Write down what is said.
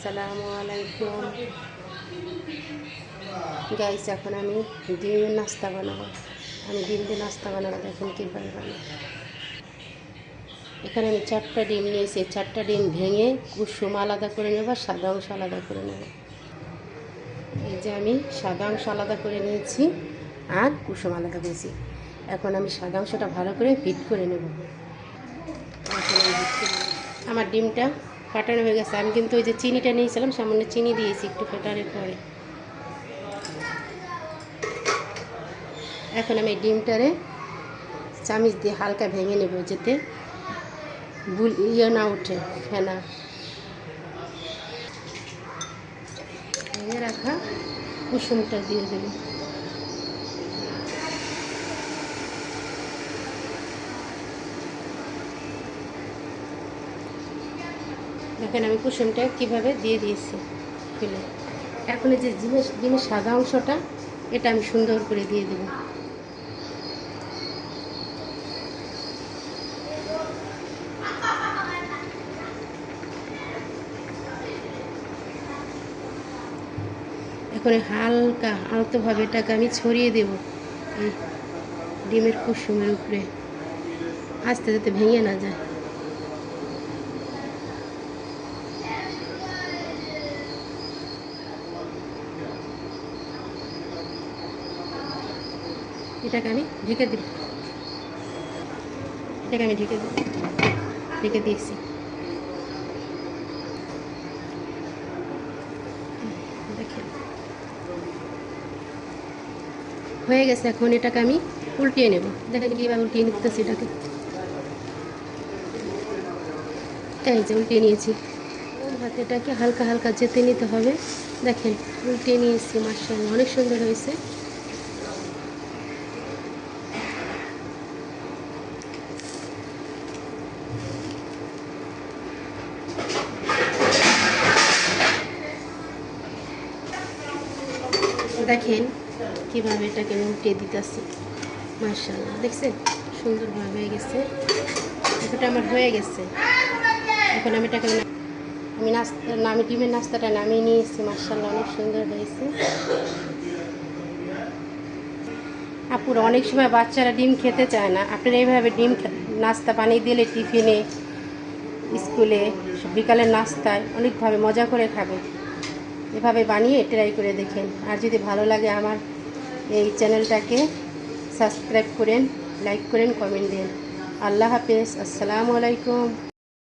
আসসালামু আলাইকুম গাইস, এখন আমি ডিমের নাস্তা বানাবো। আমি ডিম দিয়ে নাস্তা বানাবো, দেখুন কীভাবে বানাবো। এখানে আমি 4টা ডিম নিয়েছি। 4টা ডিম ভেঙে কুসুম আলাদা করে নেব, সাদা অংশ আলাদা করে নেব। এই যে আমি সাদা অংশ আলাদা করে নিয়েছি আর কুসুম আলাদা করেছি। এখন আমি সাদা অংশটা ভালো করে বিট করে নেব। আমার ডিমটা ফাটানো হয়ে গেছে। আমি কিন্তু ওই যে চিনিটা নিয়েছিলাম, সামান্য চিনি দিয়েছি একটু ফেটানোর পরে। এখন আমি ডিমটারে চামচ দিয়ে হালকা ভেঙে নেব, যাতে না ওঠে, ফেনা। ভেঙে রাখা কুসুমটা দিয়ে দেব। দেখেন আমি কুসুমটা কীভাবে দিয়ে দিয়েছি ফেলে। এখন এই যে ডিমের সাদা অংশটা, এটা আমি সুন্দর করে দিয়ে দেব। এখন হালকা আলতোভাবে এটাকে আমি ছড়িয়ে দেব এই ডিমের কুসুমের উপরে, আস্তে যাতে ভেঙে না যায়। এটাকে আমি ঢেকে দিই। ঢেকে দিয়েছি। দেখেন হয়ে গেছে। এখন এটাকে আমি উল্টিয়ে নেব। দেখেন কীভাবে উল্টিয়ে নিতেছি এটাকে। এই যে উল্টিয়ে নিয়েছি। হাতে এটাকে হালকা হালকা যেতে নিতে হবে। দেখেন উল্টিয়ে নিয়েছি, মাশাআল্লাহ অনেক সুন্দর হয়েছে। দেখেন কীভাবে এটাকে উল্টিয়ে দিতেছি, মাশাআল্লাহ দেখছেন সুন্দরভাবে হয়ে গেছে। এটা আমার হয়ে গেছে। এখন আমি এটাকে আমি ডিমের নাস্তাটা নামিয়ে নিয়েছি। মাশাআল্লাহ অনেক সুন্দর হয়েছে। আপুরা, অনেক সময় বাচ্চারা ডিম খেতে চায় না। আপনারা এইভাবে ডিম নাস্তা বানিয়ে দিলে টিফিনে, স্কুলে, বিকালের নাস্তায় অনেকভাবে মজা করে খাবে। এভাবে বানিয়ে ট্রাই করে দেখেন। আর যদি ভালো লাগে আমার এই চ্যানেলটাকে সাবস্ক্রাইব করেন, লাইক করেন, কমেন্ট দেন। আল্লাহ হাফেজ, আসসালামু আলাইকুম।